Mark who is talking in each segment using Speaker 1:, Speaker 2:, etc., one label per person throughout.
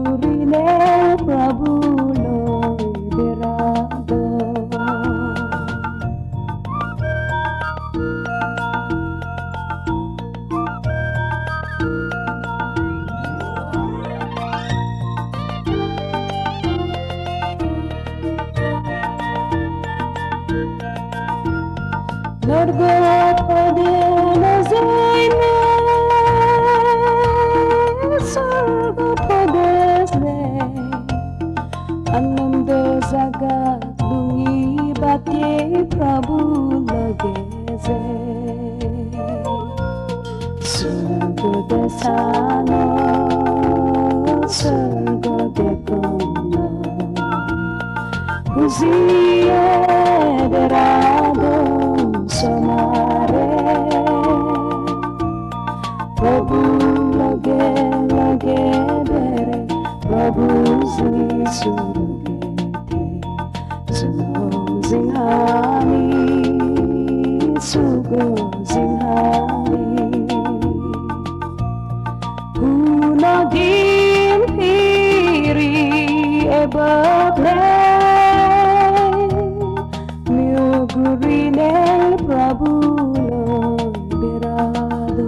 Speaker 1: गुरीने प्रभुलो बेरादो Largo pode nazaine Sargo podesne Anando zagat lungi bate Prabhu lageze Sargo desano Sargo dekono Uzie derado Somare Prabhu lage lage bere Prabhu zisugete Sugo zinghani Sugo zinghani Unagin piri ebable Gurine Prabhu lo berado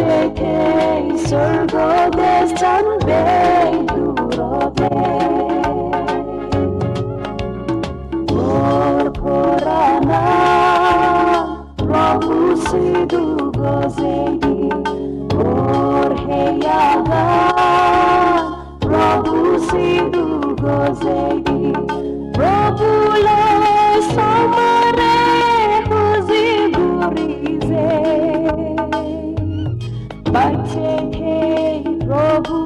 Speaker 1: Take a sorgo de Sunday, sidu gozegi Robulay samare huzi gurize Bache ke Robu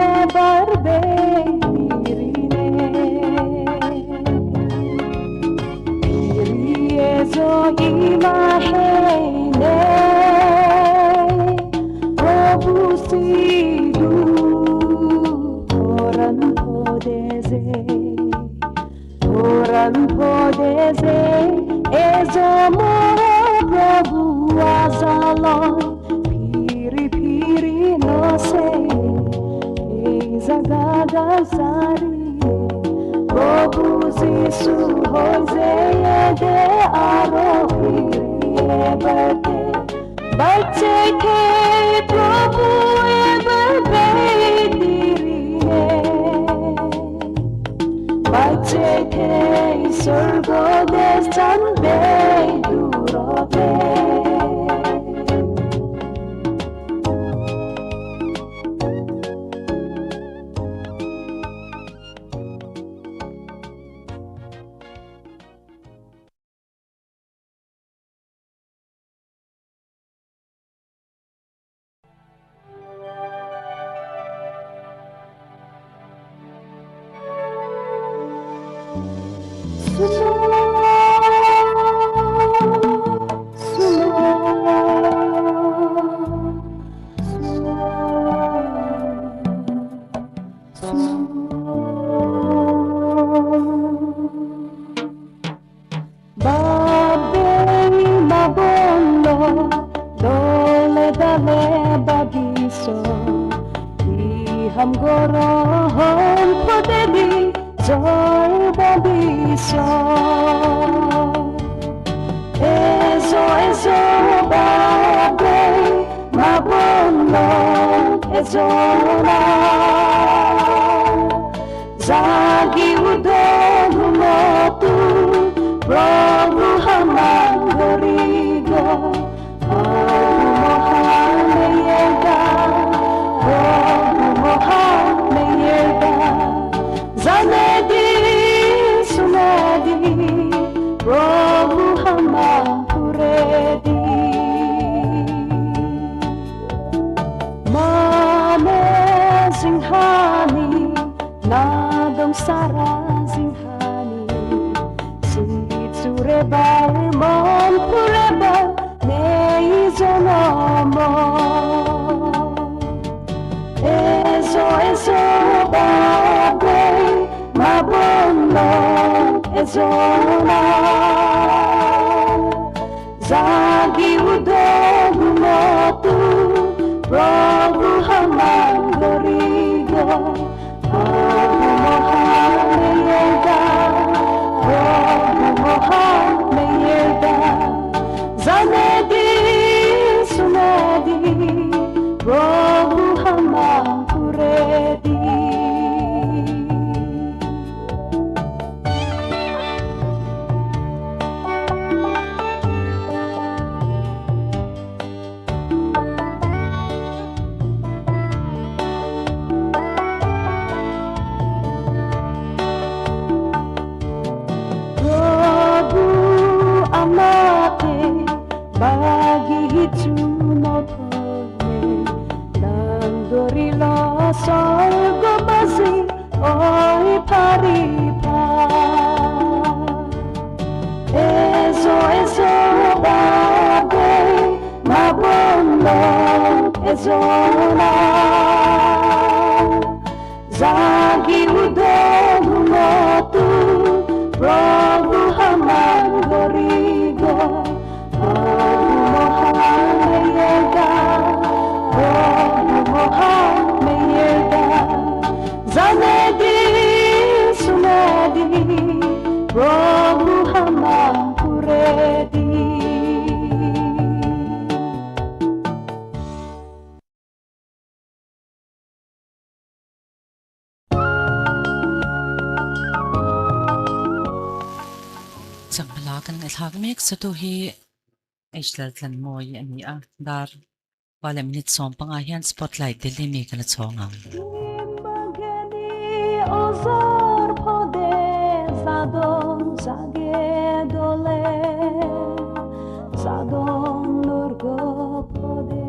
Speaker 1: ebar beirine Piriye zo imahene Robu sidu Oran podeze Ezomo Prabhu azalon Piri piri no se Ezagaga sari Prabhu zisu hoze de aro piri eberte Bache ke Prabhu eberte Bache ke sorgo destan be durobe Ham goro hon podedi joy babiso Ezo babe mabono ezona Zagi udogu motu Prabhu hamangorigo Mohane yega Zanedi sunadi Prabhu hama puredi Mane zinghani Nadong sara zinghani Sitsure bar mon pureba Nei zonomo Ezo babe mabono ezona Zagi udogu motu Prabhu hamangorigo Prabhu mohane yega Zanedi sunadi Prabhu hamanguredi Bagi hitunot hone Nandorila sorgo basi oi paripa Ezo babe mabono ezona Zagi udogu motu Prabhu hamangorigo Zanedi sunadi Prabhu hama puredi
Speaker 2: Sang malakan ay hagmek sa tuhi Aislaltlan mo yan niya dar wala minute song pangayan spotlight dilimi ka na songam
Speaker 1: Magani ozor pode zadon zage dole zadon nurgo pode.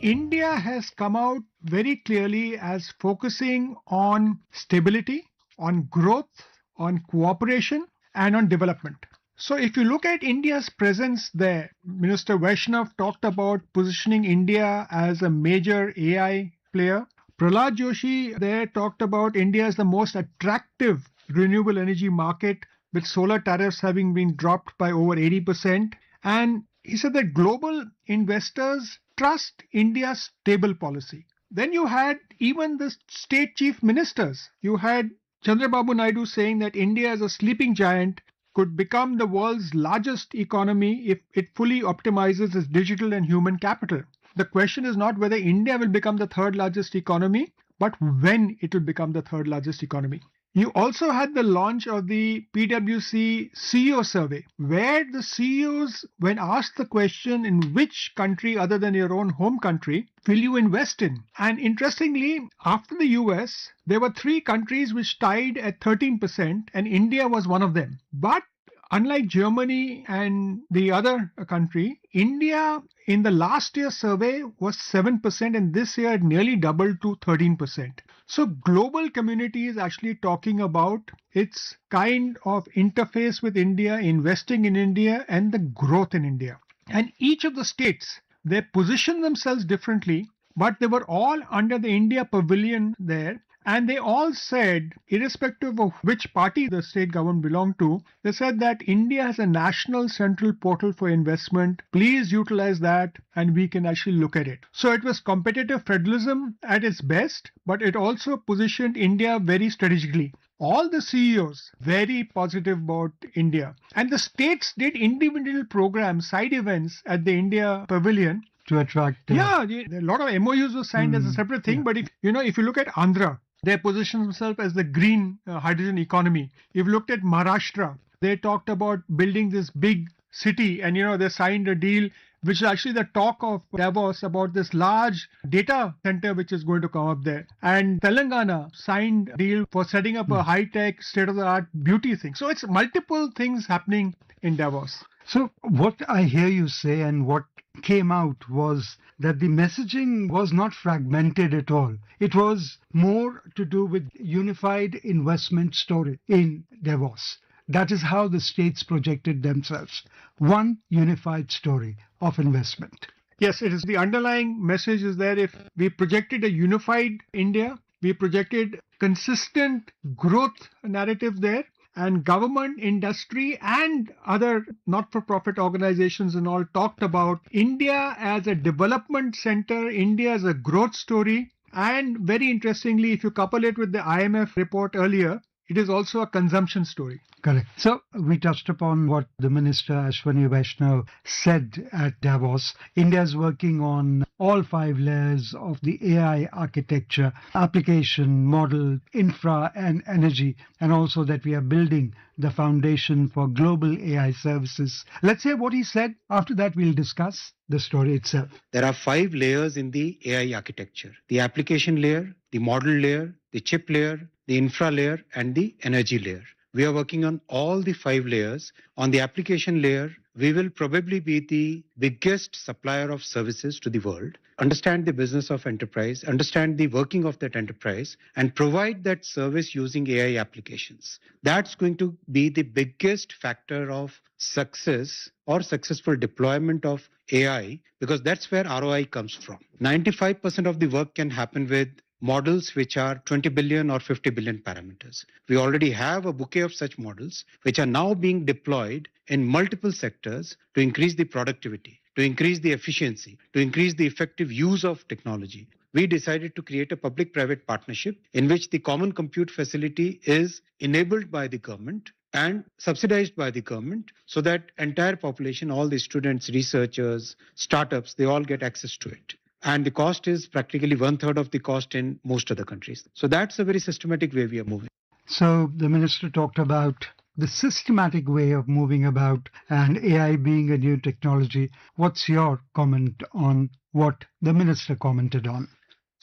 Speaker 3: India has come out very clearly as focusing on stability, on growth, on cooperation, and on development. So if you look at India's presence there, Minister Vaishnav talked about positioning India as a major AI player. Prahlad Joshi there talked about India as the most attractive renewable energy market, with solar tariffs having been dropped by over 80%. And he said that global investors trust India's stable policy. Then you had even the state chief ministers. You had Chandrababu Naidu saying that India as a sleeping giant could become the world's largest economy if it fully optimizes its digital and human capital. The question is not whether India will become the third largest economy, but when it will become the third largest economy. You also had the launch of the PwC CEO survey, where the CEOs, when asked the question, in which country other than your own home country will you invest in? And interestingly, after the US, there were 3 countries which tied at 13%, and India was one of them. But unlike Germany and the other country, India in the last year's survey was 7%, and this year it nearly doubled to 13%. So global community is actually talking about its kind of interface with India, investing in India, and the growth in India. And each of the states, they position themselves differently, but they were all under the India pavilion there. And they all said, irrespective of which party the state government belonged to, they said that India has a national central portal for investment. Please utilize that and we can actually look at it. So it was competitive federalism at its best, but it also positioned India very strategically. All the CEOs very positive about India. And the states did individual programs, side events at the India pavilion
Speaker 4: to attract.
Speaker 3: A lot of MOUs were signed as a separate thing. But if you look at Andhra, they positioned themselves as the green hydrogen economy. If you looked at Maharashtra, they talked about building this big city, and they signed a deal, which is actually the talk of Davos, about this large data center which is going to come up there. And Telangana signed a deal for setting up a high-tech, state-of-the-art beauty thing. So it's multiple things happening in Davos.
Speaker 4: So what I hear you say and what came out was that the messaging was not fragmented at all. It was more to do with unified investment story in Davos. That is how the states projected themselves. One unified story of investment.
Speaker 3: Yes, it is. The underlying message is that if we projected a unified India, we projected consistent growth narrative there, and government, industry, and other not-for-profit organizations and all talked about India as a development center, India as a growth story, and very interestingly, if you couple it with the IMF report earlier, it is also a consumption story.
Speaker 4: Correct. So we touched upon what the Minister Akashvani Vaishnav said at Davos. India is working on all 5 layers of the AI architecture, application, model, infra and energy, and also that we are building the foundation for global AI services. Let's hear what he said. After that, we'll discuss the story itself.
Speaker 5: There are 5 layers in the AI architecture: the application layer, the model layer, the chip layer, the infra layer, and the energy layer. We are working on all the 5 layers. On the application layer, we will probably be the biggest supplier of services to the world, understand the business of enterprise, understand the working of that enterprise, and provide that service using AI applications. That's going to be the biggest factor of success or successful deployment of AI, because that's where ROI comes from. 95% of the work can happen with models which are 20 billion or 50 billion parameters. We already have a bouquet of such models which are now being deployed in multiple sectors to increase the productivity, to increase the efficiency, to increase the effective use of technology. We decided to create a public-private partnership in which the common compute facility is enabled by the government and subsidized by the government, so that entire population, all the students, researchers, startups, they all get access to it. And the cost is practically 1/3 of the cost in most other countries. So that's a very systematic way we are moving.
Speaker 4: So the minister talked about the systematic way of moving about and AI being a new technology. What's your comment on what the minister commented on?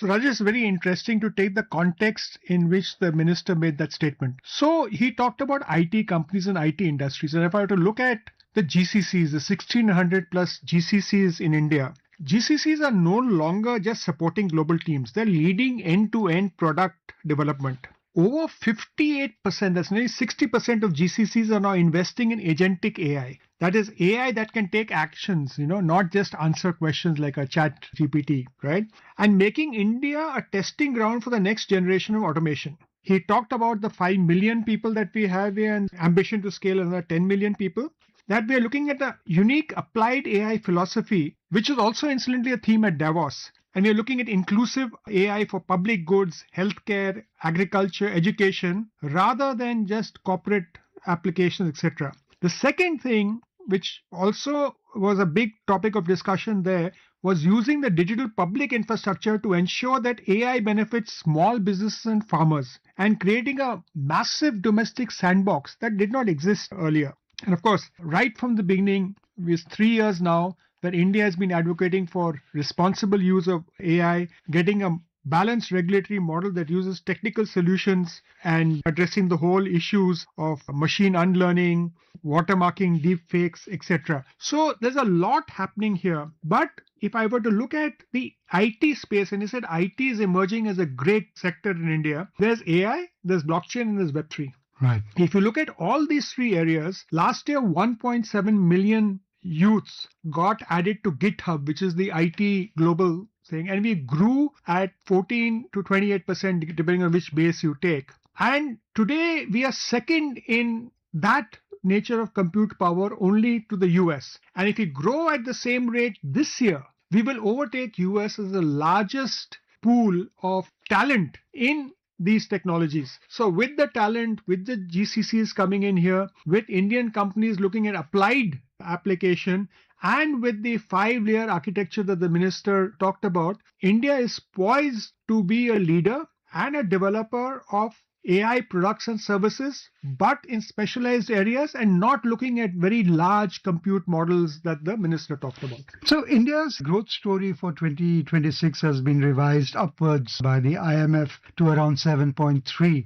Speaker 3: So Rajesh, it's very interesting to take the context in which the minister made that statement. So he talked about IT companies and IT industries. And if I were to look at the GCCs, the 1600 plus GCCs in India, GCCs are no longer just supporting global teams. They're leading end-to-end product development. Over 58%, that's nearly 60% of GCCs are now investing in agentic AI. That is AI that can take actions, not just answer questions like a chat GPT, right? And making India a testing ground for the next generation of automation. He talked about the 5 million people that we have here and ambition to scale another 10 million people. That we are looking at a unique applied AI philosophy, which is also incidentally a theme at Davos. And we're looking at inclusive AI for public goods, healthcare, agriculture, education, rather than just corporate applications, etc. The second thing, which also was a big topic of discussion there, was using the digital public infrastructure to ensure that AI benefits small businesses and farmers and creating a massive domestic sandbox that did not exist earlier. And of course, right from the beginning, it's 3 years now that India has been advocating for responsible use of AI, getting a balanced regulatory model that uses technical solutions and addressing the whole issues of machine unlearning, watermarking, deepfakes, etc. So there's a lot happening here. But if I were to look at the IT space, and he said IT is emerging as a great sector in India, there's AI, there's blockchain, and there's Web3.
Speaker 4: Right.
Speaker 3: If you look at all these three areas, last year 1.7 million youths got added to GitHub, which is the IT global thing, and we grew at 14 to 28% depending on which base you take. And today we are second in that nature of compute power only to the US. And if we grow at the same rate this year, we will overtake US as the largest pool of talent in these technologies. So with the talent, with the GCCs coming in here, with Indian companies looking at applied application, and with the 5-layer architecture that the minister talked about, India is poised to be a leader and a developer of AI products and services, but in specialized areas and not looking at very large compute models that the minister talked about.
Speaker 4: So India's growth story for 2026 has been revised upwards by the IMF to around 7.3%,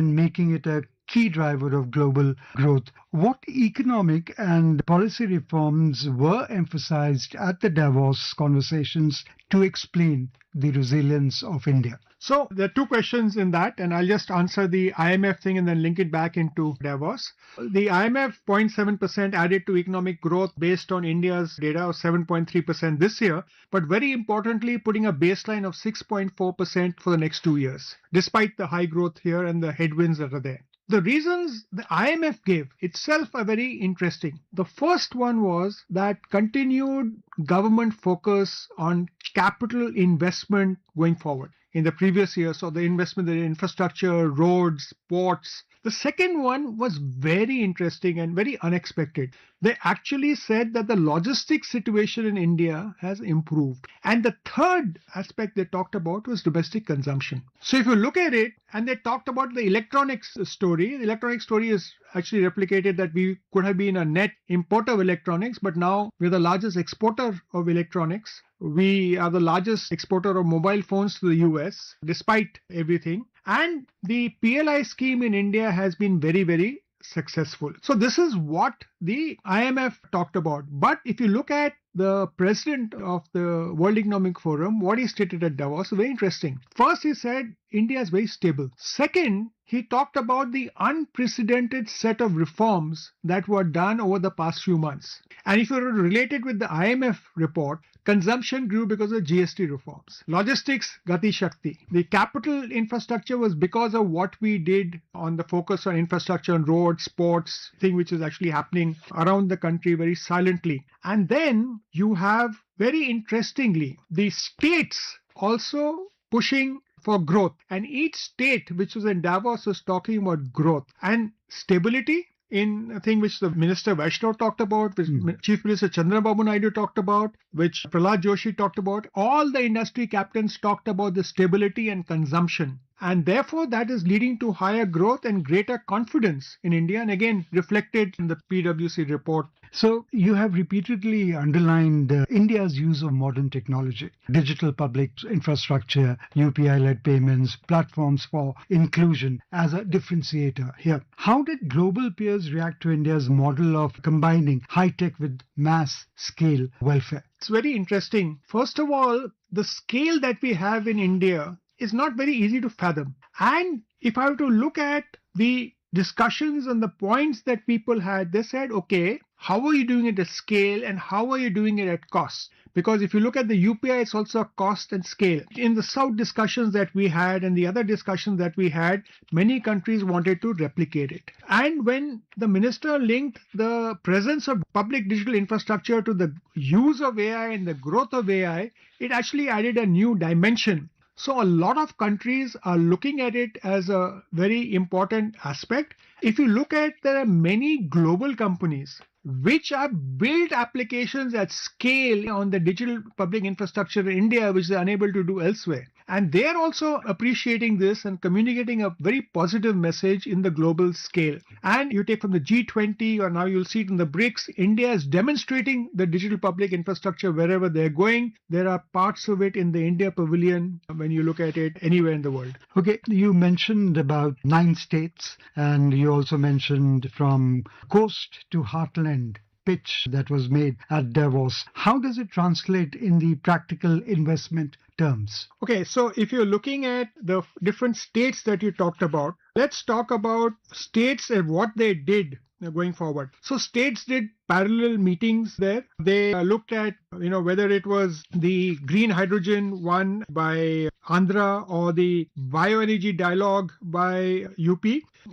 Speaker 4: making it a key driver of global growth. What economic and policy reforms were emphasized at the Davos conversations to explain the resilience of India?
Speaker 3: So there are two questions in that, and I'll just answer the IMF thing and then link it back into Davos. The IMF 0.7% added to economic growth based on India's data of 7.3% this year, but very importantly, putting a baseline of 6.4% for the next 2 years, despite the high growth here and the headwinds that are there. The reasons the IMF gave itself are very interesting. The first one was that continued government focus on capital investment going forward. In the previous year, so the investment in infrastructure, roads, ports. The second one was very interesting and very unexpected. They actually said that the logistics situation in India has improved. And the third aspect they talked about was domestic consumption. So if you look at it, and they talked about the electronics story, the electronics story is actually replicated that we could have been a net importer of electronics, but now we're the largest exporter of electronics. We are the largest exporter of mobile phones to the US, despite everything. And the PLI scheme in India has been very, very successful. So this is what the IMF talked about. But if you look at the president of the World Economic Forum, what he stated at Davos, very interesting. First, he said India is very stable. Second, he talked about the unprecedented set of reforms that were done over the past few months. And if you relate it with the IMF report, consumption grew because of GST reforms. Logistics, Gati Shakti. The capital infrastructure was because of what we did on the focus on infrastructure on roads, ports, thing which is actually happening around the country very silently. And then you have, very interestingly, the states also pushing for growth. And each state which was in Davos was talking about growth and stability in a thing which the Minister Vaishnav talked about, which Chief Minister Chandrababu Naidu talked about, which Prahlad Joshi talked about. All the industry captains talked about the stability and consumption. And therefore, that is leading to higher growth and greater confidence in India, and again reflected in the PwC report.
Speaker 4: So you have repeatedly underlined India's use of modern technology, digital public infrastructure, UPI-led payments, platforms for inclusion as a differentiator here. How did global peers react to India's model of combining high-tech with mass-scale welfare?
Speaker 3: It's very interesting. First of all, the scale that we have in India is not very easy to fathom. And if I were to look at the discussions and the points that people had, they said, okay, how are you doing it at scale and how are you doing it at cost? Because if you look at the UPI, it's also a cost and scale. In the South discussions that we had and the other discussions that we had, many countries wanted to replicate it. And when the minister linked the presence of public digital infrastructure to the use of AI and the growth of AI, it actually added a new dimension. So a lot of countries are looking at it as a very important aspect. If you look at, there are many global companies which have built applications at scale on the digital public infrastructure in India, which they're unable to do elsewhere. And they are also appreciating this and communicating a very positive message in the global scale. And you take from the G20, or now you'll see it in the BRICS, India is demonstrating the digital public infrastructure wherever they're going. There are parts of it in the India Pavilion when you look at it anywhere in the world.
Speaker 4: Okay, you mentioned about 9 states, and you also mentioned from coast to heartland pitch that was made at Davos. How does it translate in the practical investment terms?
Speaker 3: Okay, so if you're looking at the different states that you talked about, let's talk about states and what they did going forward. So states did parallel meetings there. They looked at, whether it was the green hydrogen one by Andhra or the bioenergy dialogue by UP.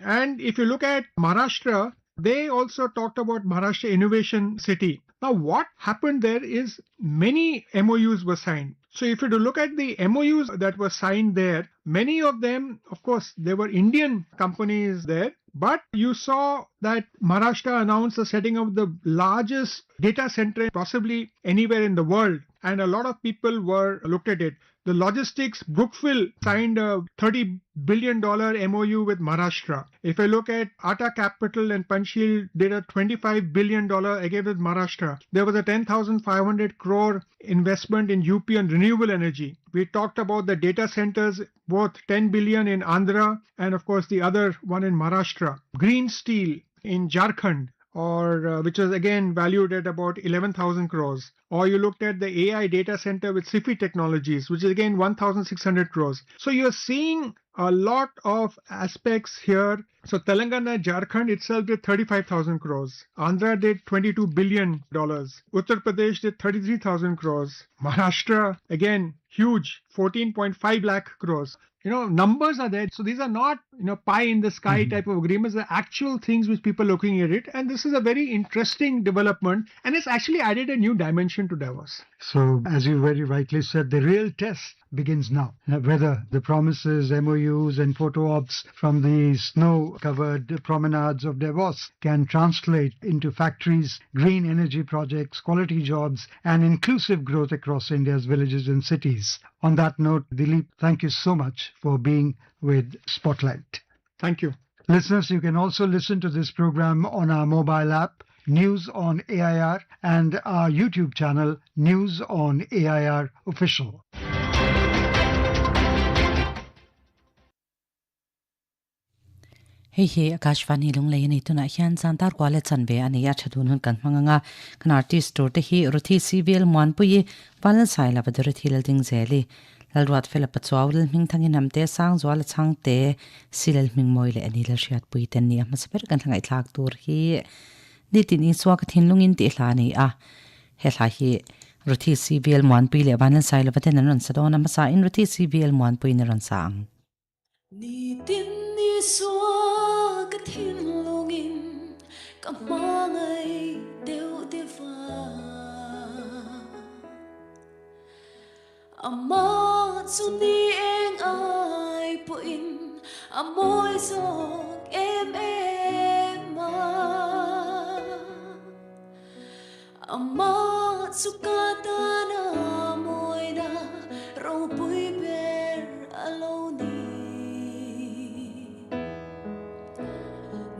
Speaker 3: And if you look at Maharashtra, they also talked about Maharashtra Innovation City. Now, what happened there is many MOUs were signed. So if you look at the MOUs that were signed there, many of them, of course, there were Indian companies there, but you saw that Maharashtra announced the setting of the largest data center possibly anywhere in the world. And a lot of people were looked at it. The logistics, Brookfield signed a $30 billion MOU with Maharashtra. If I look at Tata Capital and Panchsheel did a $25 billion again with Maharashtra. There was a 10,500 crore investment in UP on renewable energy. We talked about the data centers, both 10 billion in Andhra and of course the other one in Maharashtra. Green steel in Jharkhand, or which was again valued at about 11,000 crores. Or you looked at the AI data center with SIFI Technologies, which is again 1,600 crores. So you're seeing a lot of aspects here. So Telangana, Jharkhand itself did 35,000 crores. Andhra did $22 billion. Uttar Pradesh did 33,000 crores. Maharashtra, again, huge, 14.5 lakh crores. Numbers are there. So these are not, pie in the sky type of agreements. They're actual things which people are looking at it. And this is a very interesting development. And it's actually added a new dimension to Davos.
Speaker 4: So, as you very rightly said, the real test begins now. Whether the promises, MOUs and photo ops from the snow-covered promenades of Davos can translate into factories, green energy projects, quality jobs and inclusive growth across India's villages and cities. On that note, Dilip, thank you so much for being with Spotlight.
Speaker 3: Thank you.
Speaker 4: Listeners, you can also listen to this program on our mobile app, News on AIR, and our YouTube channel, News on AIR Official.
Speaker 2: Hey, Akashvani Lunglei ni tuna hian zantar kwale chanbe ani ya thadun hun kan manganga kan artist store te hi ruthi civil monpui palan saila badruthi lading zeli lalwat fela patwawl ming thangin namte sang zwal changte silal ming moile ani la shiat pui ten ni ama seper kan thangai thak tur hi nitin in swak thin lungin ti hlani a he hla hi ruthi civil monpui le balan saila baten ron sadona masa in ruthi civil monpui ne ron sang
Speaker 1: nitin ni swak thin lungin kamangai deu dewa ama chuni eng ai puin amoi sok em ma ama chukata na moina ro pui ber aloni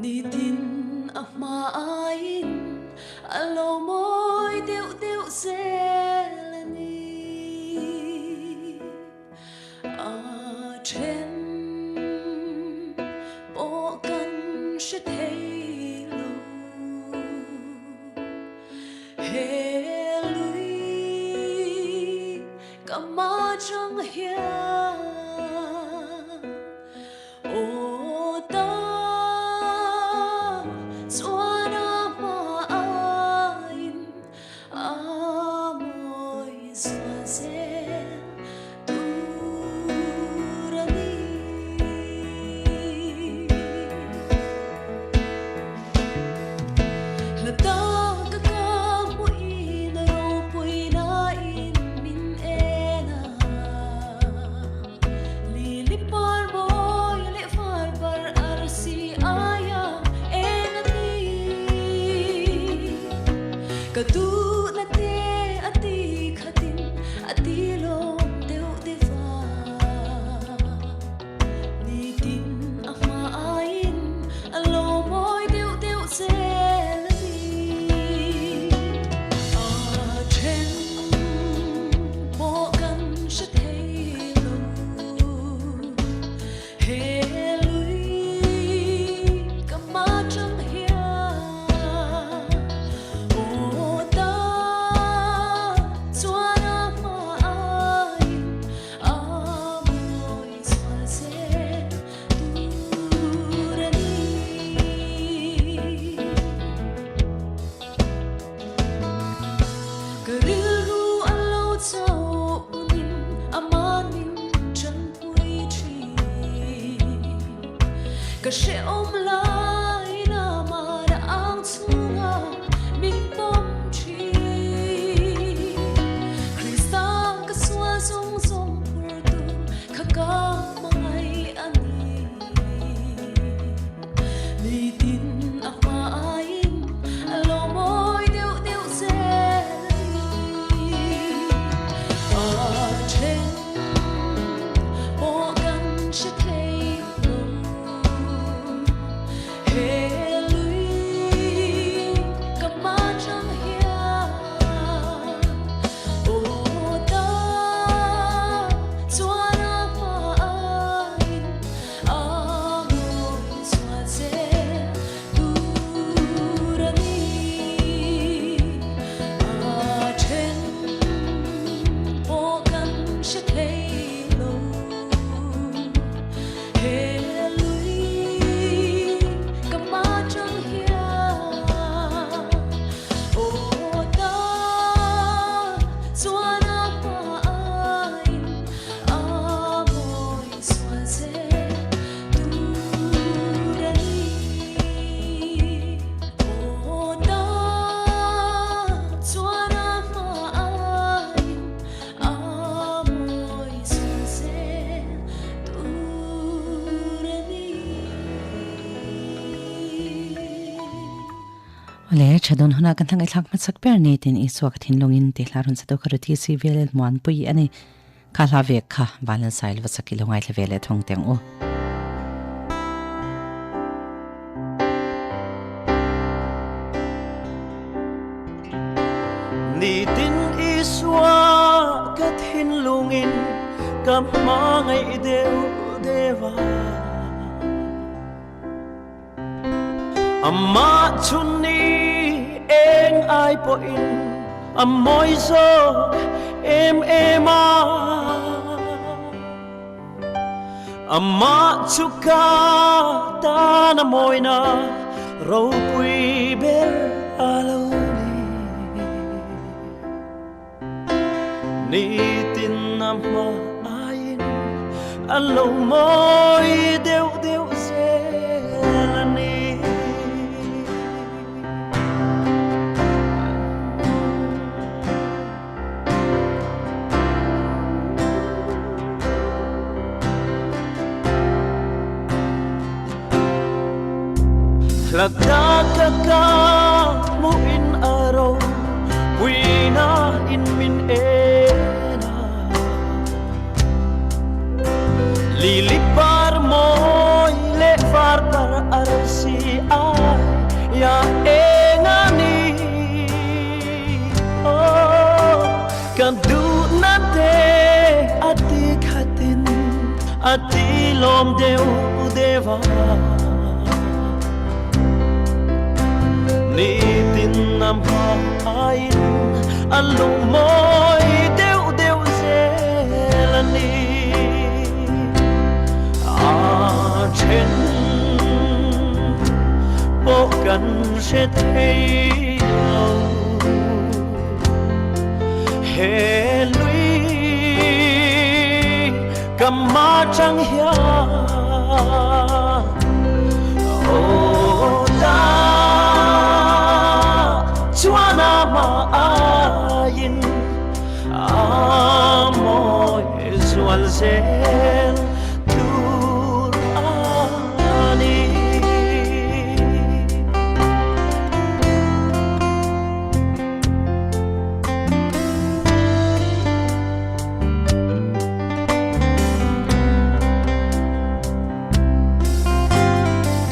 Speaker 1: ni tin a ma ain alo moi deu deu zelani a chen bo kan she thei lo he lui kama chang hia
Speaker 2: le chadon huna kan thang itlak mat sak per ne tin iswa thin longin te hlarun sa to kharuti civil mon pui ani khala ve kha balan sail wa sakilongai le vele thong teng o
Speaker 6: ni tin iswa ka thin longin kam ma ngai deu dewa amma chunni eng ai po in amoy zo ema amma chuka ta na moina ro pui ber aloni ni tin amma ain allo moy deu deu zelani Lagda ka mo in araw Wina in min ena Lilipar mo le far tar arsi lom deu deva ni tin nam hain alung moi deu deu zelani a chen po kan se thei lo he lui cầm ma trăng hia ô ta chúa na ma ayin amoy zual zel tur ani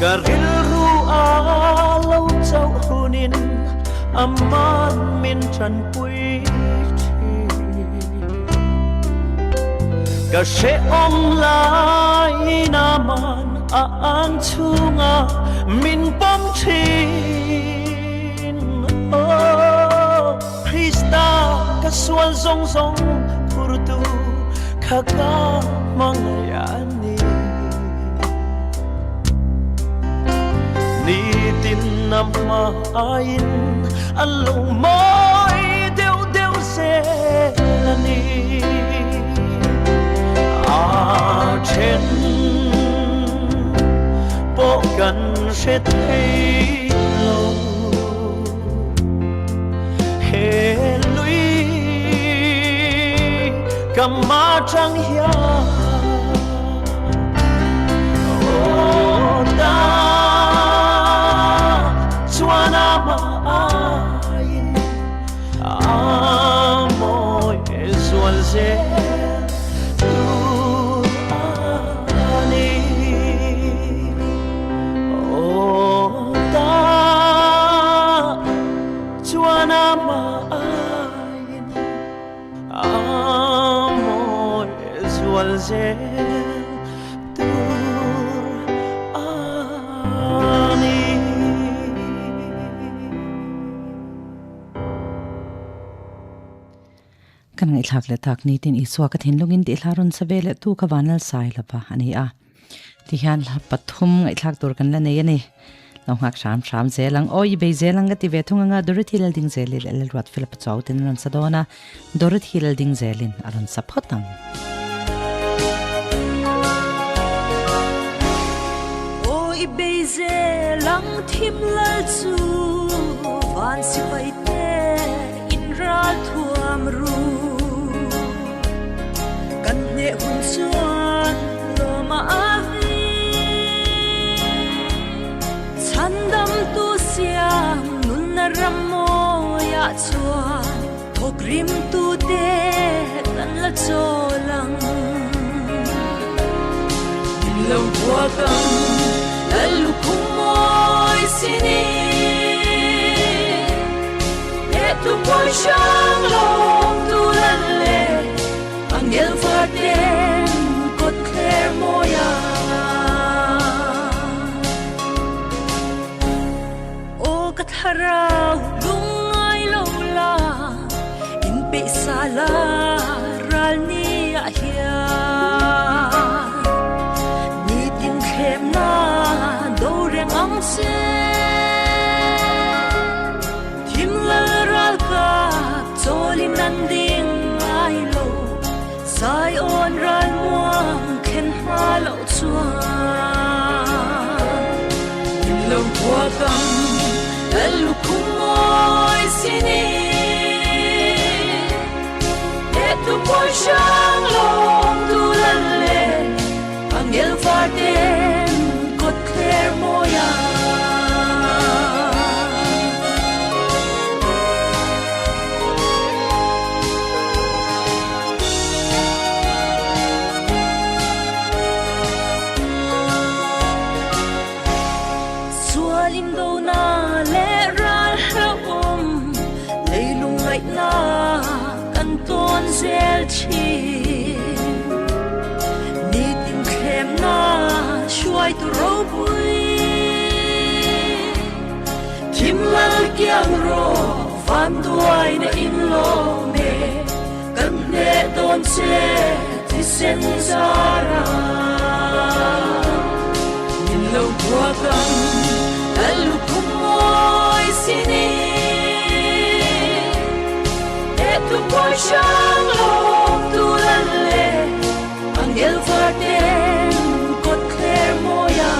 Speaker 6: Garil ru alo chau hunin aman min chan pui thi Ka she ong lai naman ang chunga min pom thin Oh Krista ka sual zong zong purtu khaka mangayani Ni tin nam ma ain alung moi deu deu se la ni a chen po kan se thei lo he lui kam ma chang hia oh da Suana maayin amoy zual zel tur ani oh ta suana maayin amoy zual zel
Speaker 2: kan ngai thak le tak ni tin iswa ka thin lungin ti hlarun sabele tu ka wanal sai la pa ani a ti hian la pathum ngai thak tur kan la nei ani lo ngak sham zelang oi be zelang ga ti ve thunga nga dorit hilal ding zelil el rat fil pa chaw tin ran sadona dorit hilal ding zelin aran sapotang
Speaker 1: oi be zelang thim lal chu van si pai te in ral thuam ru ne hun chuan lo ma avi chandam tu siam nun na ram mo ya chuan thokrim tu te kan la cholang lo bua kam lalu kumoi sini e tu poi shang long tu lan le Angel Farden got clear moya O katharau lungai lola in pe sala ral ni ahia ni tin khem na do reng ang se tim la ral ka cholin nan ding ai lo Sai on ral muang khen ha lo chuan in lo bua kam lu kumoi sini e tu poi shang long tu lan le angel farden got clear moya zel chi ni tim khem na xoay tu râu bụi kim lal kiang ro van duai na in lo me kan ne don se ti sen zara in lo tua kan alu kumoi sini e tu poi shang lo tu lan le angel varten kot kler moya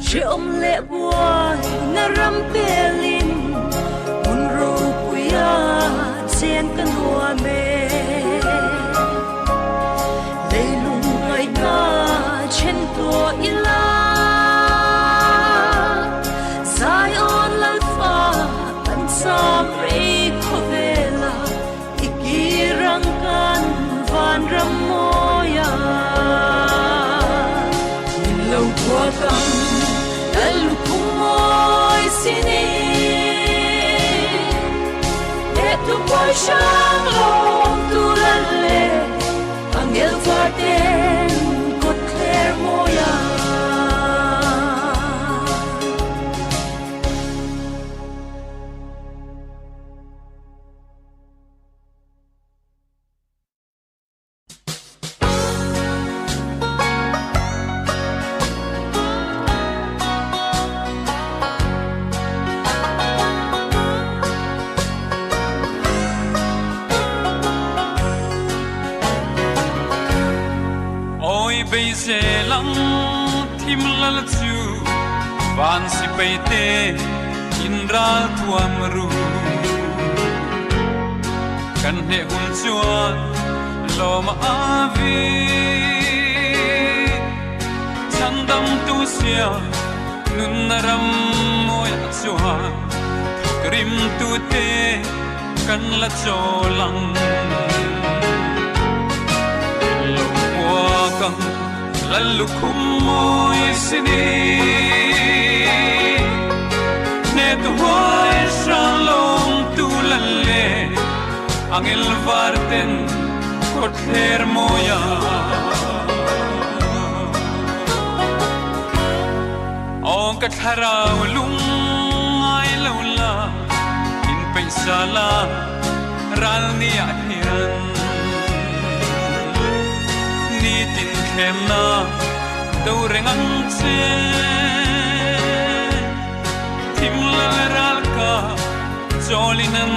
Speaker 1: she om le boy na ram pelin mun ro puya chen kan wa me leilung ai na chen to ila sai on la fa an sam re khovela ikirang kan van ram moya in lo kwa kam alu kumoi sini e tu poi shang long tu lan le angel varten kot kler moya
Speaker 7: bây giờ lắm thím lal chu van si bay te in ra thuam ru kan he hun chuan lo ma avi chan dam tu sia nun ram moya chuan krim tu te kan la cholang lalu kumoi sini ne tu hoy shalom tu lalle angel varten kot hermoya on kathara lung ai laula in paisala ralni ahiran tin khem na do rengang che tim la ral ka jolinan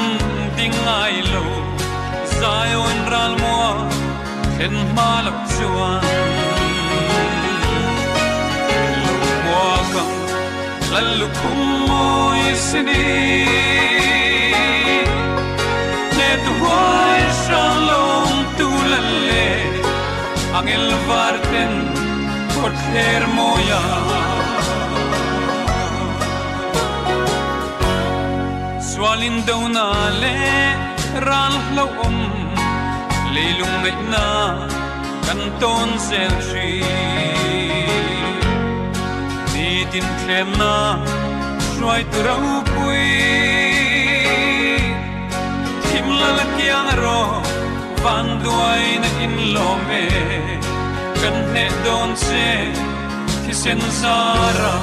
Speaker 7: ding ai lo zion ral mo khen ma lak chuan lo mo ka lalu kumoi sini ne tu hoy shalom tu lalle angel varten kot hermoya swalin dona le ral lo leilung ngai na kanton sel shi ni tin khem na swai tu rau pui kim la la kiang ro van duai na in lo me kan ne don se ki sen sara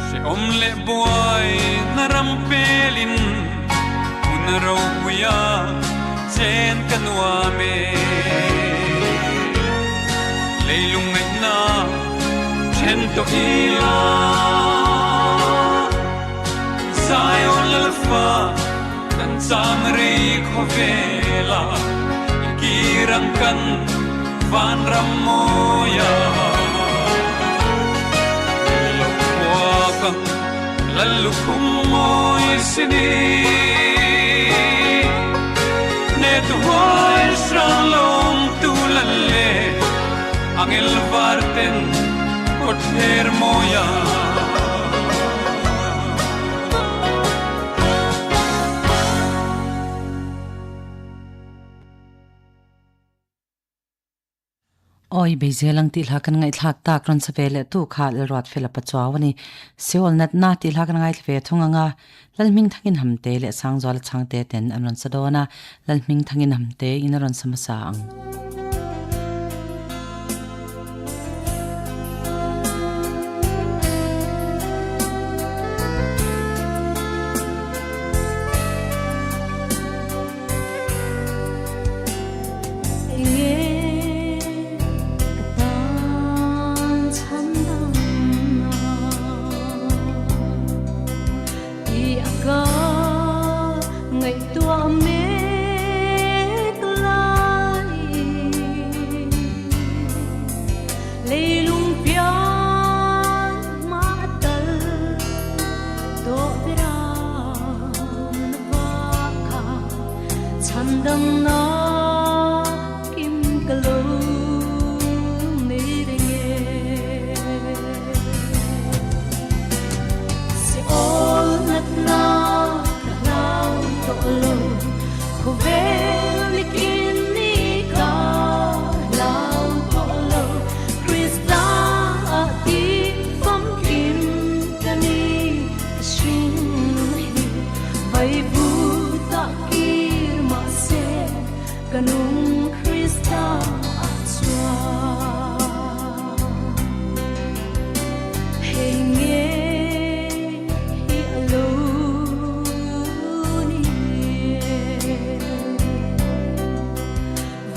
Speaker 7: she om le boy na ram pelin un ro puya chen kan wa me leilung ngai na chen to ila Zion lalfa kan samri khovela kirang kan van ramoya lokwa lalu kumoi sini ne tu hoy shalom tu lalle angel varten kot hermoya
Speaker 2: oi bezelang ti lakan ngai thak ta kron savele tu kha le rot fela pachawani seol nat na ti lakan ngai thve thunganga lalming thangin hamte le sangjol changte ten anon sadona lalming thangin hamte inaron samasa ang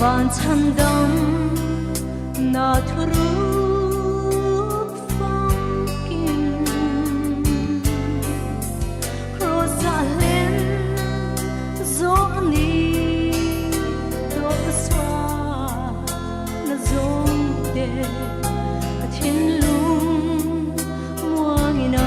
Speaker 1: van chandam na thuruk funkin Rosalen zoni do swa na zonde kathin lung muangina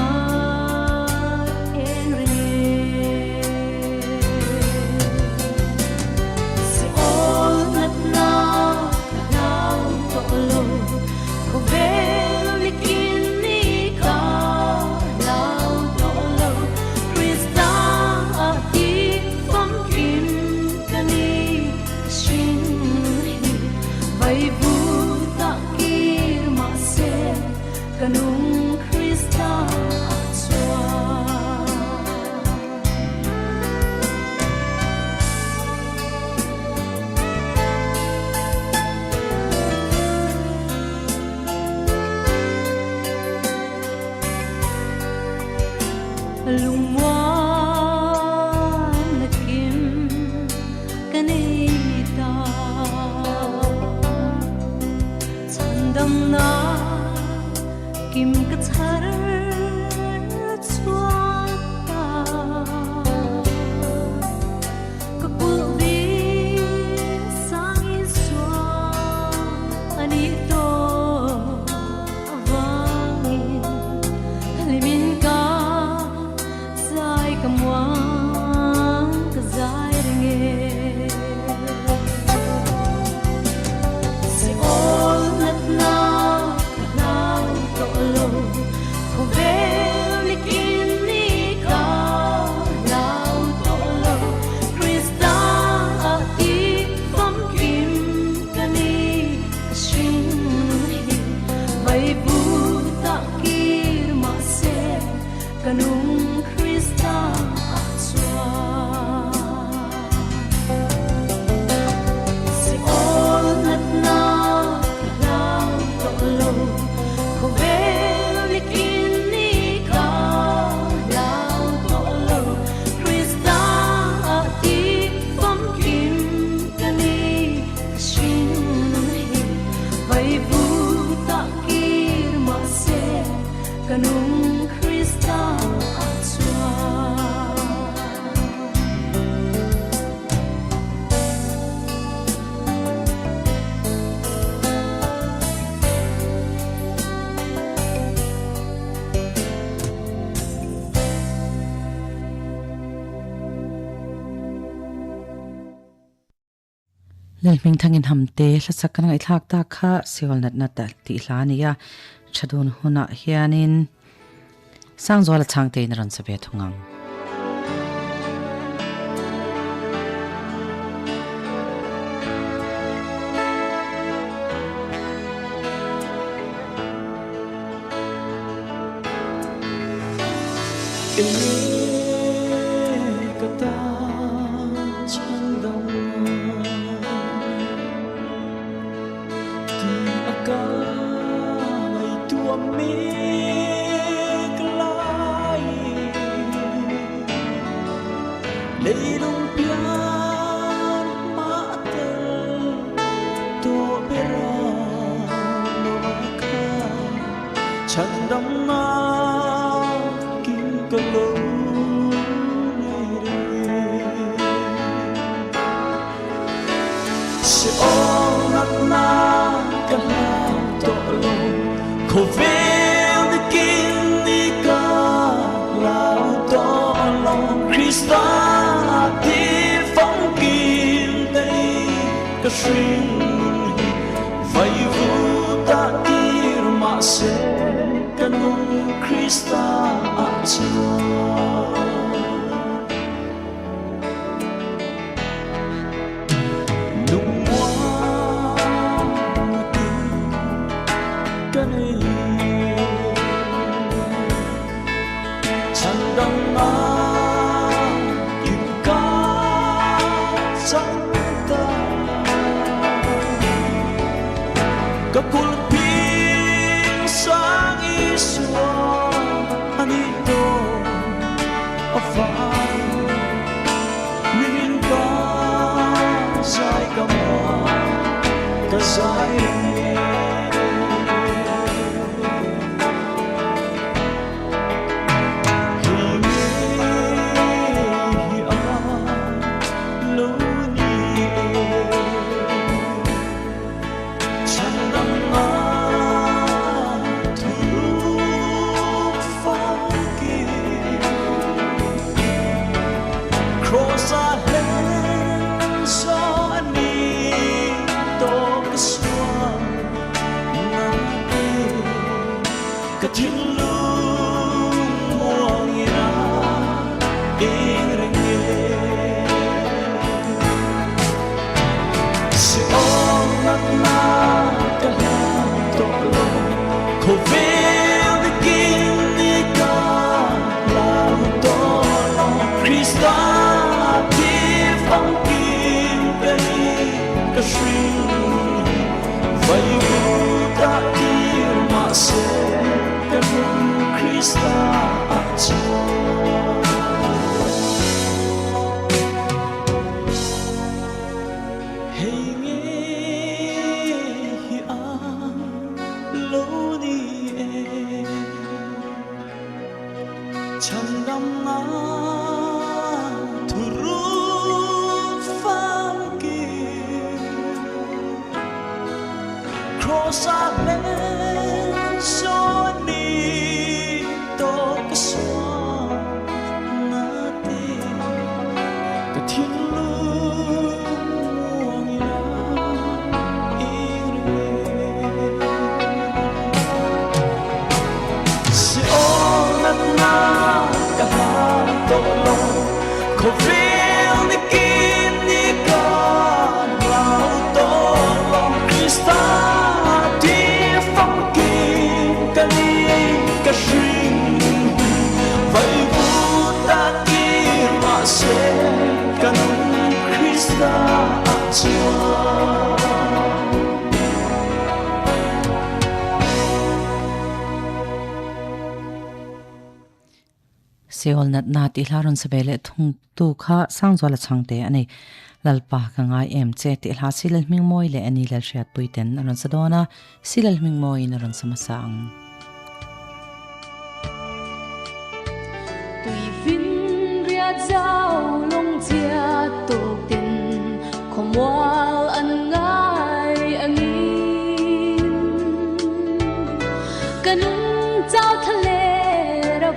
Speaker 1: Lalming thangin hamte lasakan ngai thak ta kha siol nat nat ti hlania chadun huna hianin sangzwala changte in ran sabe thungang
Speaker 6: kata chandang di akai tua mi kelai leilung pian matel tua beraka chandang king kalau Cô về đi kinh đi cả lao đó lòng Christa đi phong kinh đây cái sinh vậy vu ta đi mà sẽ cái nông Christa achua Kakulping sang iswa anito afan minka sai kama kasai
Speaker 2: Seol nat nat ilaron sabele thung tu kha sangzwala changte ani lalpa ka ngai em che ti hla silal mingmoi le ani lal shat puiten aron sadona silal mingmoi naron samasang
Speaker 8: tùy vinh ria giao long chia tổ tin không wal an ngai angin kanun giao thale ra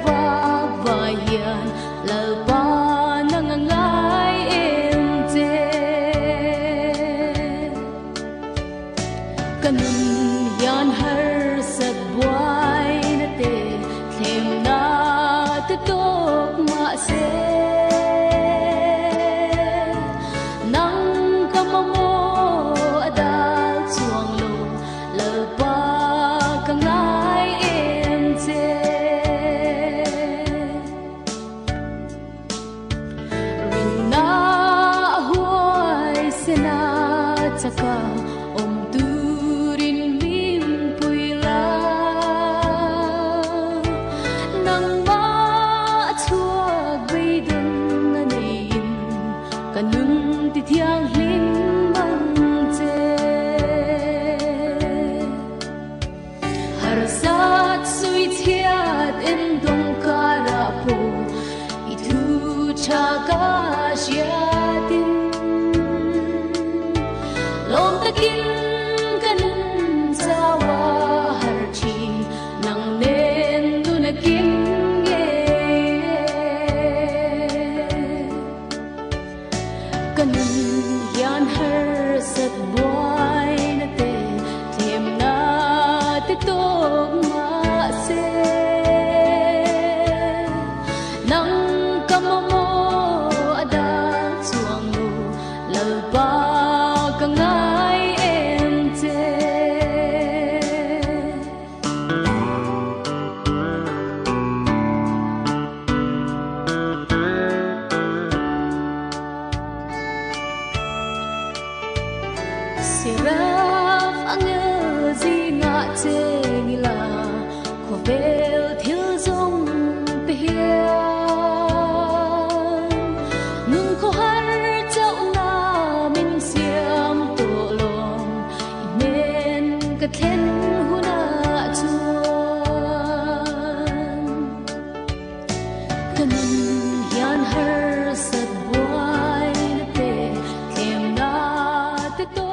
Speaker 8: vayan lalpa nangangai em che kanun yan har sat buai na te them na te tok ma se nang kamamo adal chuang lo lalpa kangai em che kanun yan har sat boy na te kem na te to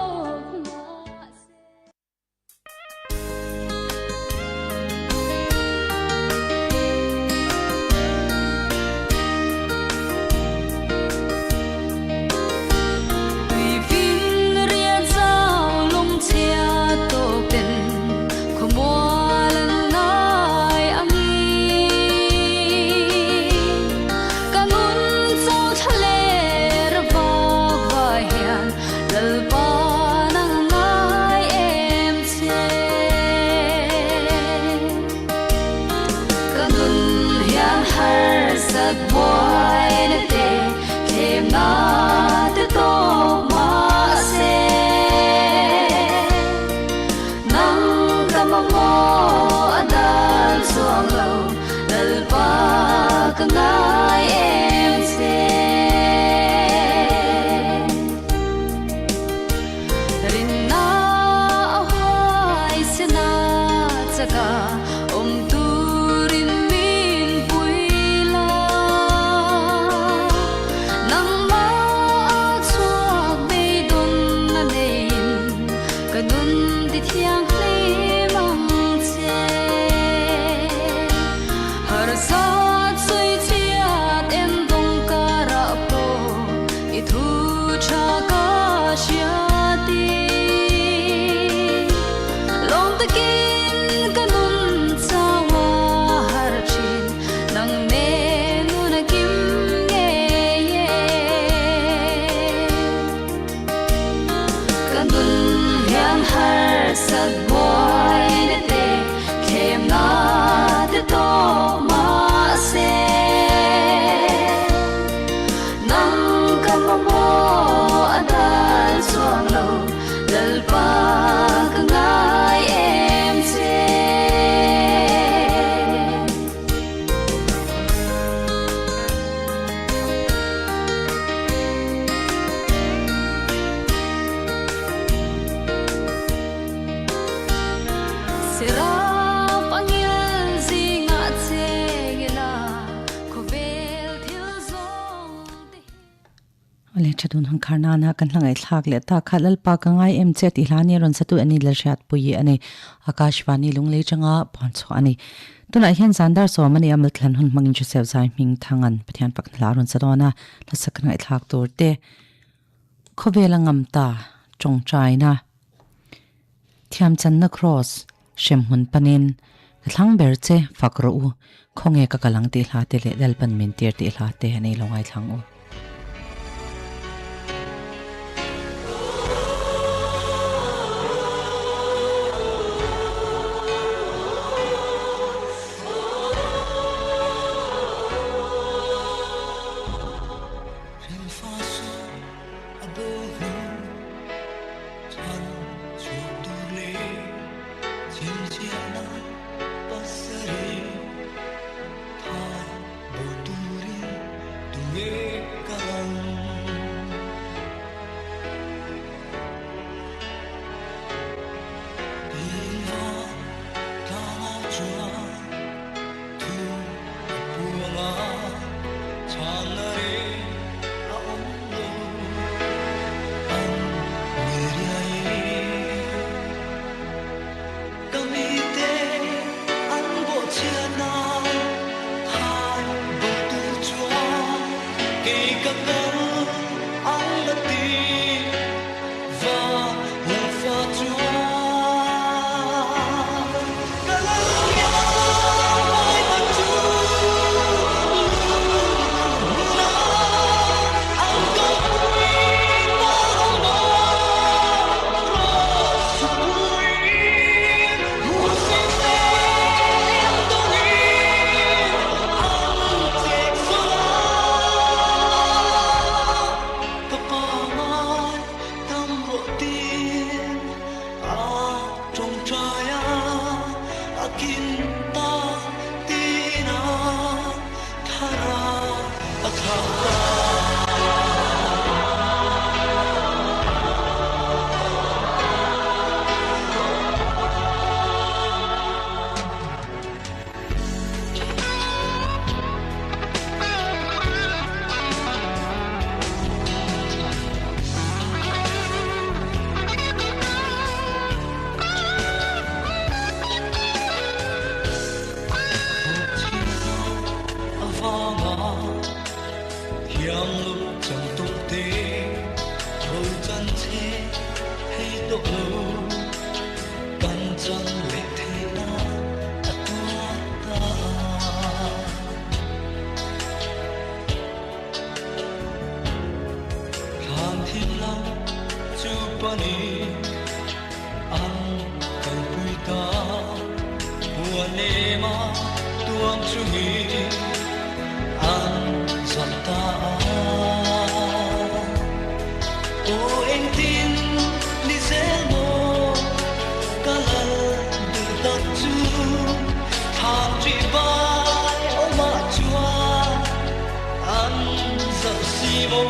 Speaker 2: le chadun hun kharna na kan hlangai thlak le ta khalal pa ka ngai em che ti hlani ron satu ani la shat pui ani Akashvani Lunglei changa poncho ani tuna hian zandar so mani amal thlan hun mangin chu sew zai ming thangan pathian pak la ron sadona la sakna i thlak turte khobela ngamta chong chaina thiam chan na cross shem hun panin thlang ber che fakro u khonge ka kalang ti hla te le dal pan min tir ti hla te ani longai thlang u
Speaker 6: vanga hiam lu chang tuk te rồi chân thế hay tục lu căn chân lệ thế na tua ta khan thiên long chu pani an kan pui ta buane ma tuam chu hi an zam ta o en tin ni zemo kalal du ta chu tham tri bai o ma chua an zam si mo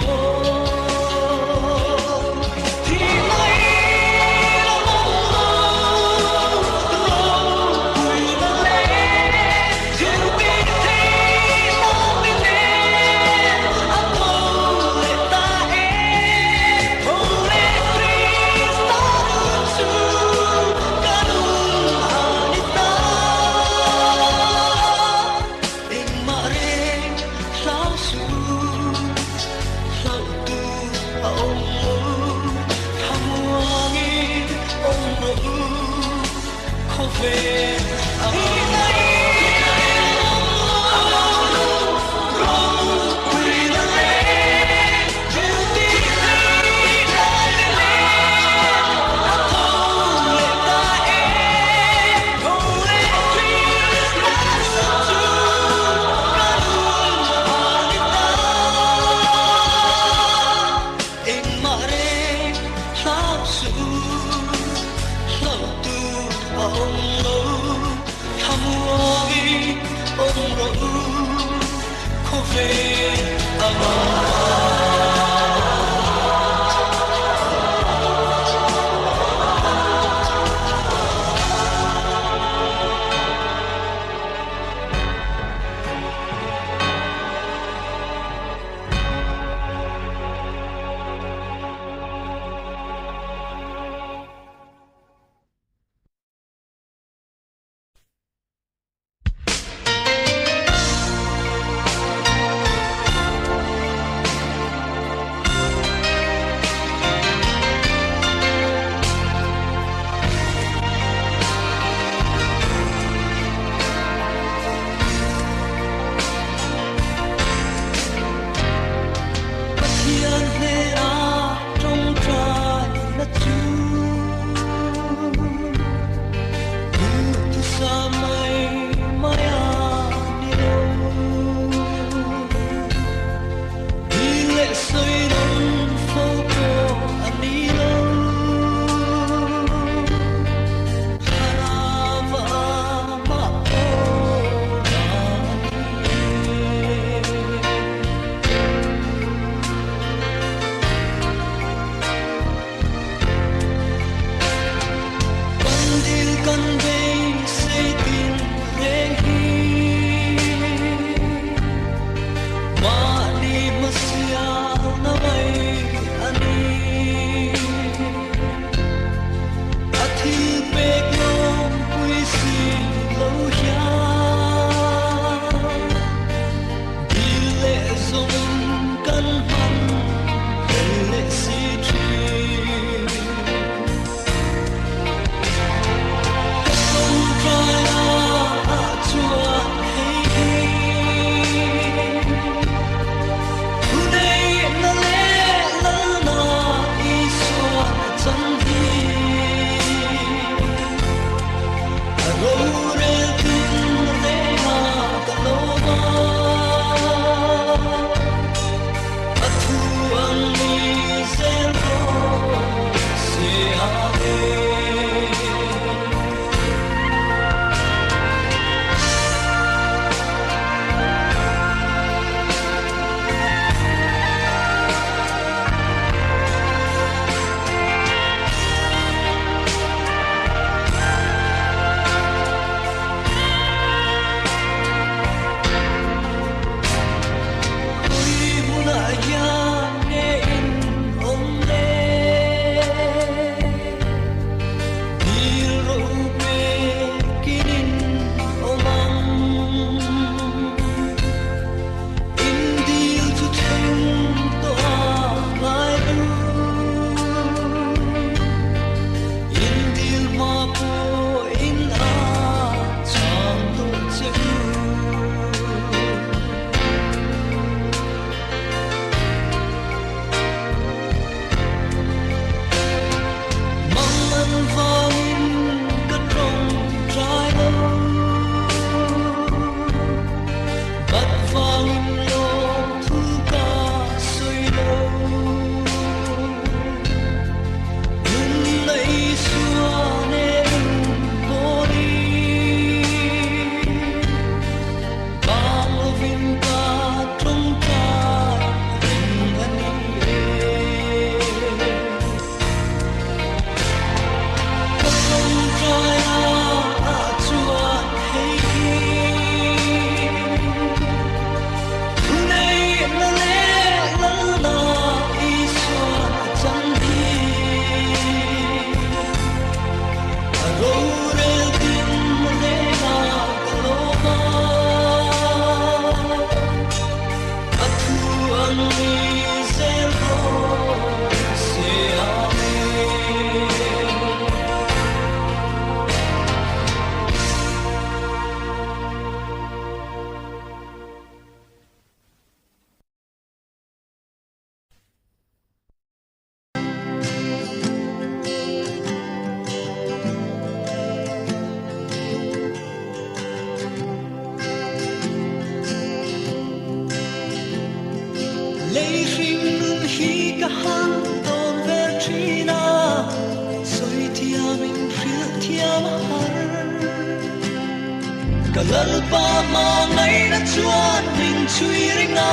Speaker 6: lalpa ma ngai na chuan min chui ringa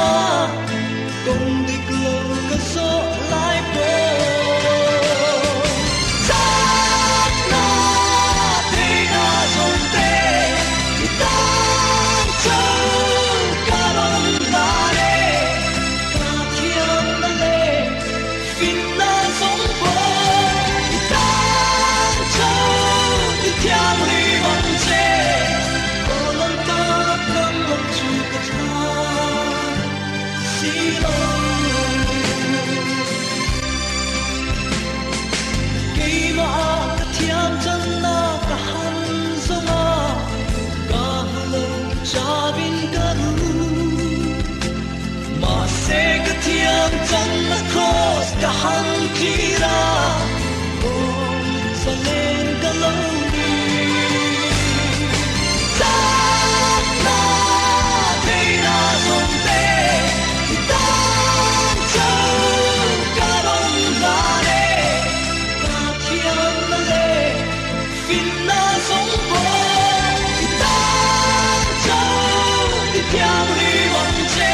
Speaker 6: kong dik lo ka so lai po na te na son te itang chau ka ron la re ka thiam na le fin na song po itang chau ti thiam ri mon che Cross the Hankira, oh, Salen Galoni. Sana, Dina Zonte, Dancho, Garondare, Katianale, Finna Zombo, Dancho, Diamri Monte.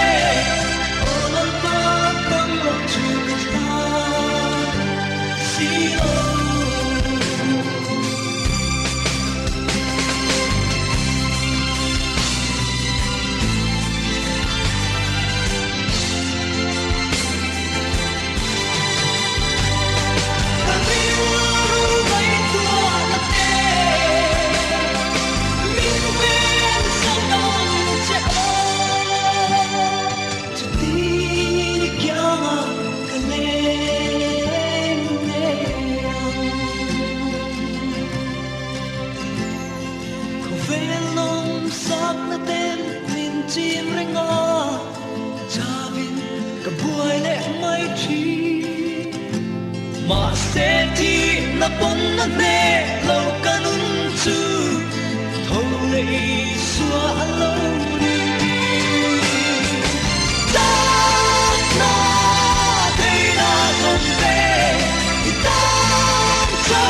Speaker 6: Na pon na ne lo kanun chu thole swa lo ni ta na de na son te ta chu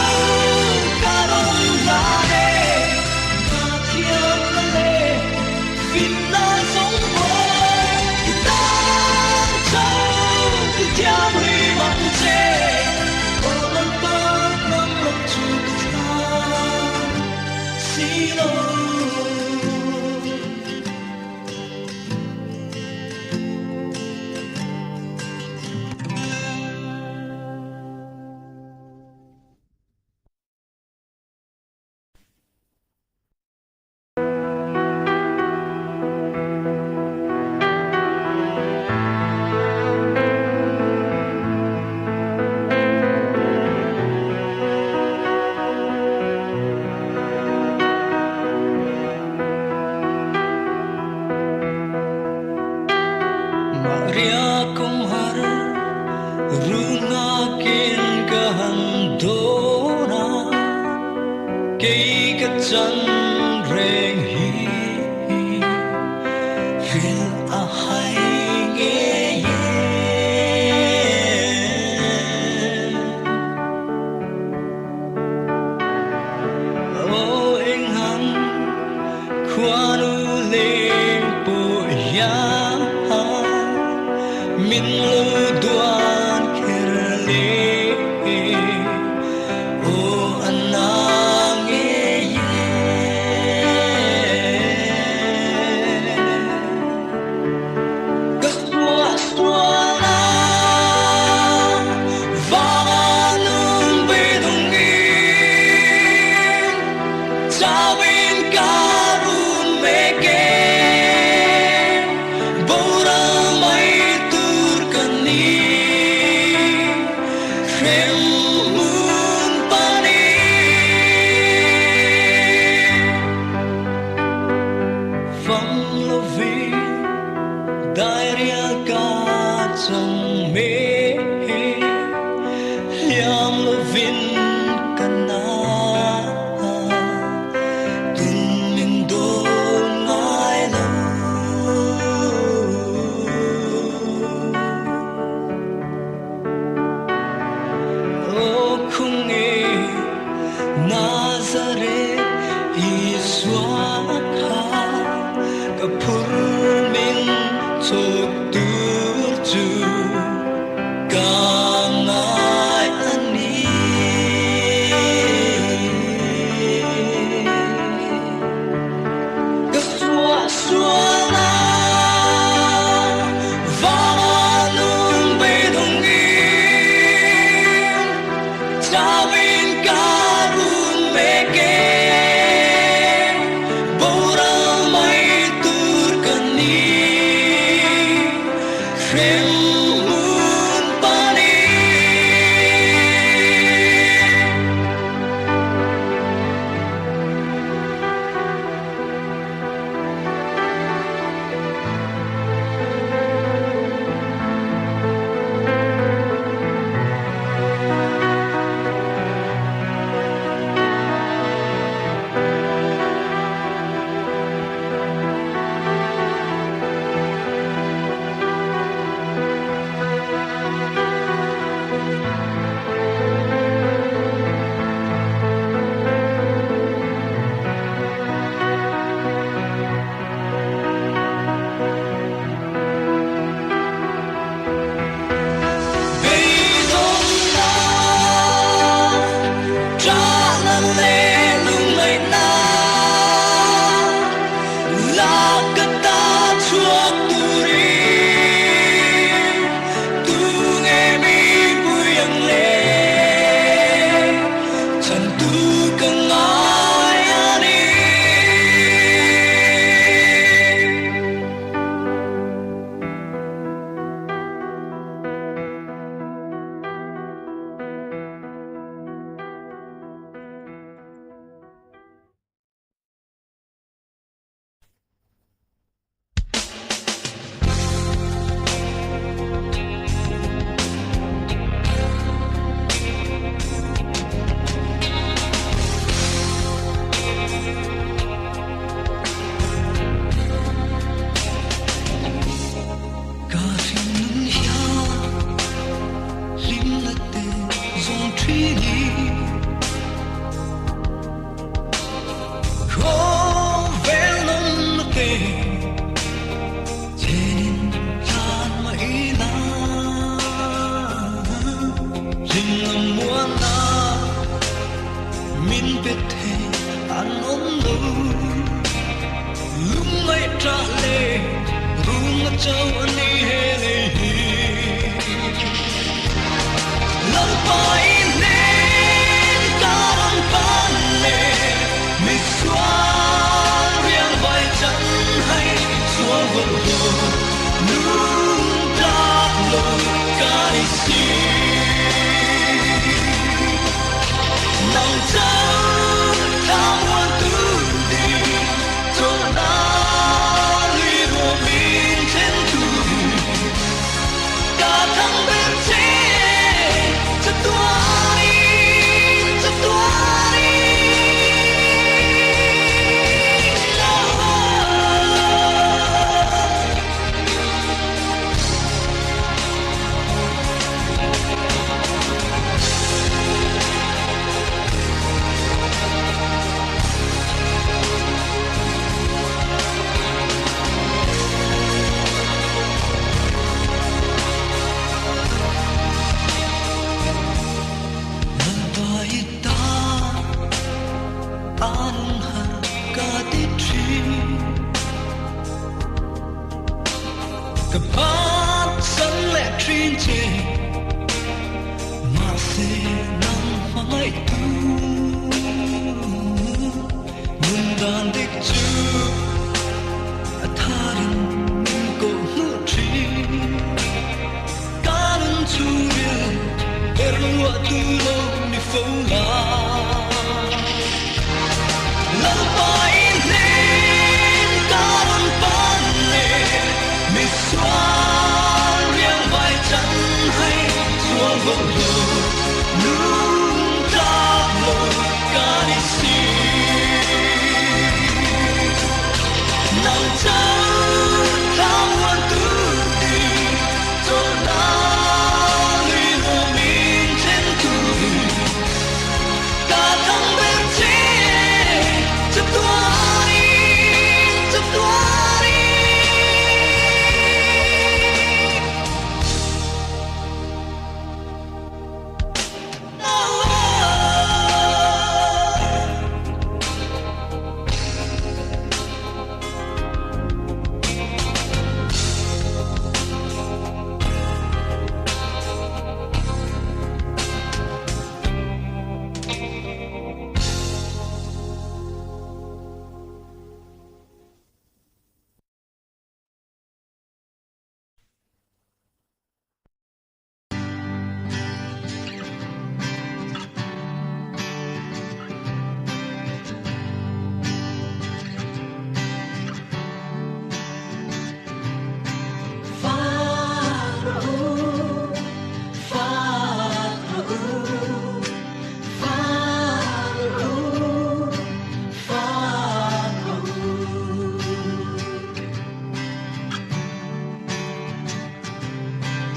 Speaker 6: ka ron la ne ta thiam na le fin na song bo ta chu ti thiam ri man che Nazareth, Iswaka.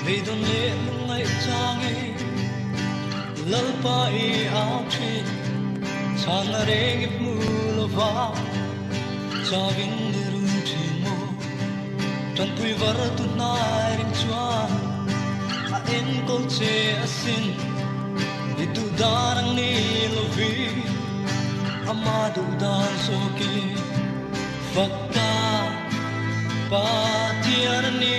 Speaker 6: Vì đồn lệ lunglei trang ấy lal pa I áo tri chan reng ip mu lo va cha vin ru chi mo tan pui var tu nai ring chua a en ko che asin ni tu darang ni lo vi ama du dan so ki fakta pa tiar ni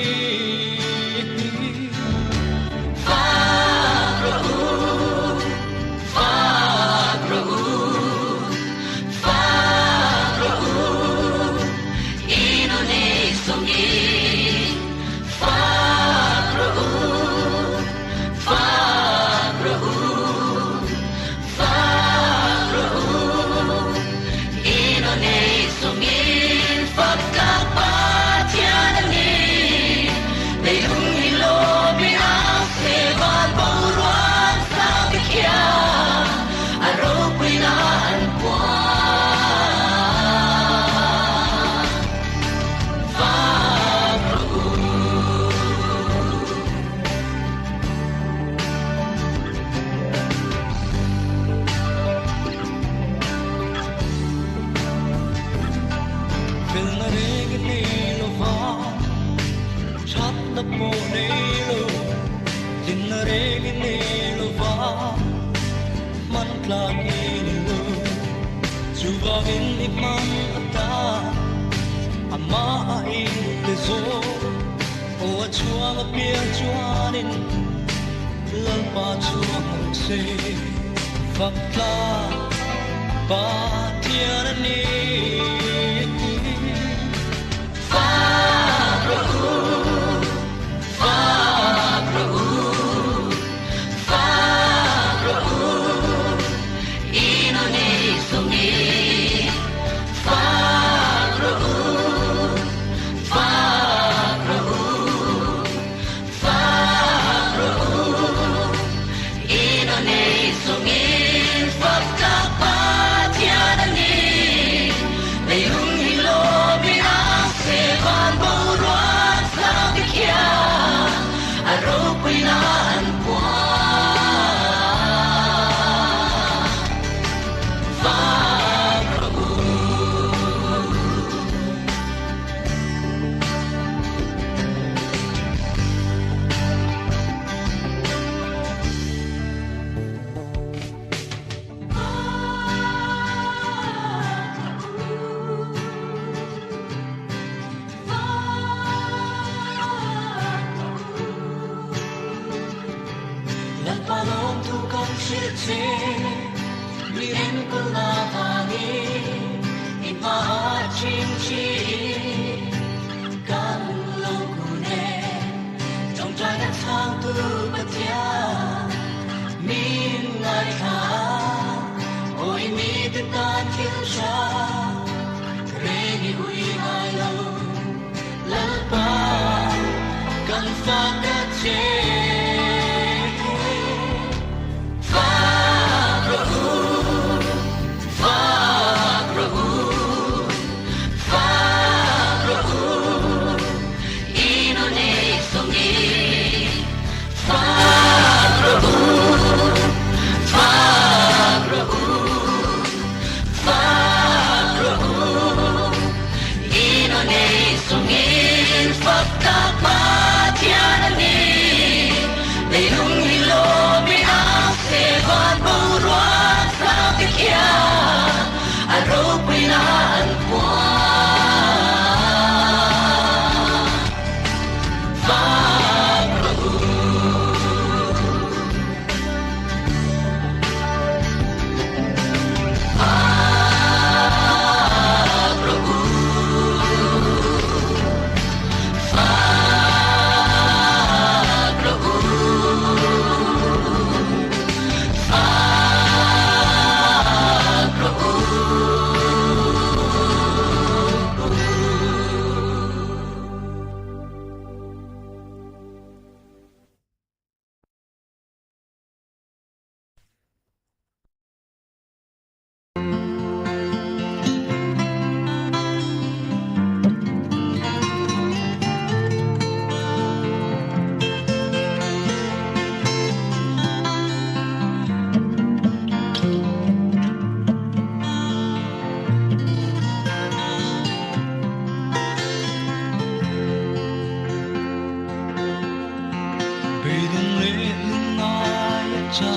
Speaker 6: cha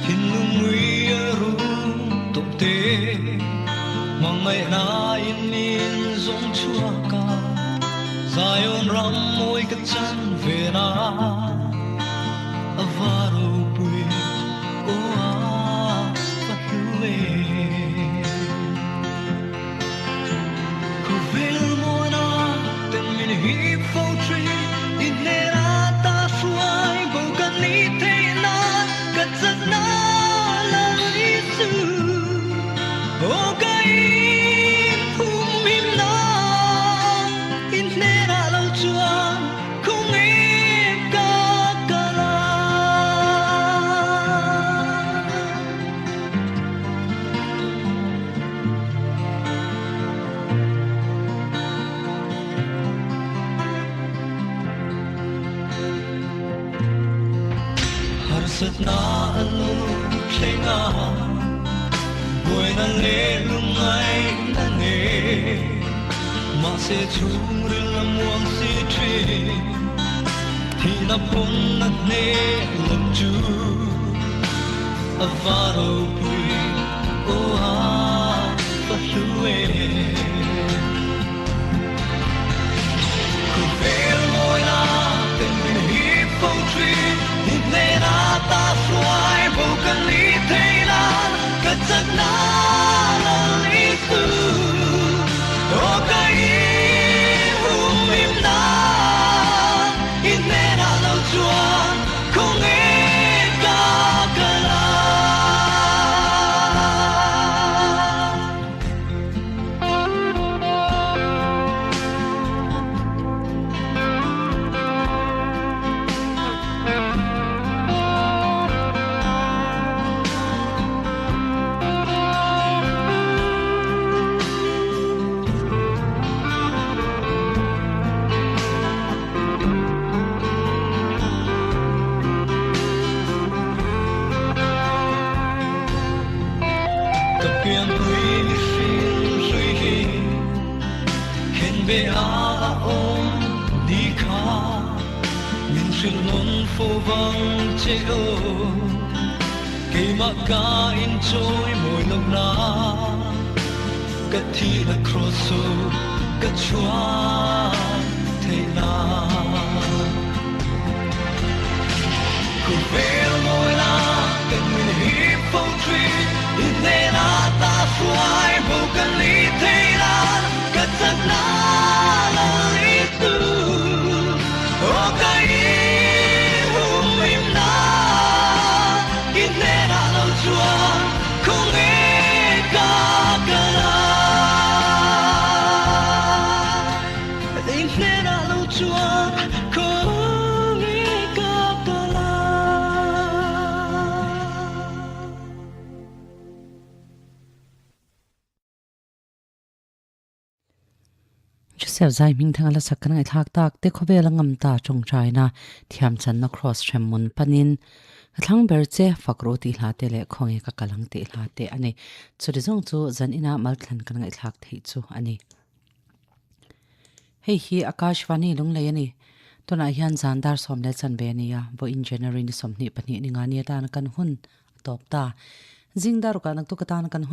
Speaker 6: hin lung mui ru top te mangai na in zong chua ka Zion ram moi ka chan ve na avaro pui o a patue ku vel mo na ten min hi fo tree in ne ra ta suai bo kan ni te na ka chan na la li su o kai phum him na in ne ra lo chuan không e ka ka la har sat na alo khenga boy na le lungai na ne ma se chung ri la muang si tri thi na pon na ne lam chu avaro pui o a pa hlue ku vel moi na ten min hi po tri in ne na ta fly bo kan li te na ka chat na la li tu o kai hum im na in ne na lo chuan không e ka ka la Kapiang kui fin sui hi Khen be a om di kha Min sil non fo vang che o Ke ma ka in choi moi lok na Ka thi na cross so ka chua te na Ku vel moi na Kan min hi po tree in ne na ta fly bo kan li te na ka chat na la li tu o kai hum im na in ne na lo chuan không e ka ka la in ne na lo chuan không e ka ka la
Speaker 2: Joseph zai ming thang ala sakana ngai thak tak te khobela ngam ta chung chaina thiam chan na cross tremmun panin thlang ber che fakro ti hla te le khonge ka kalang te hla te ani churi zong chu zan ina mal thlan kan ngai thak thei chu ani hei hi Akashvani Lunglei ani tona hian zandar somle chan be ani ya bo in January ni somni pani ni nga ni ta na kan hun top ta jingdar ka nak tu ka ta na kan hun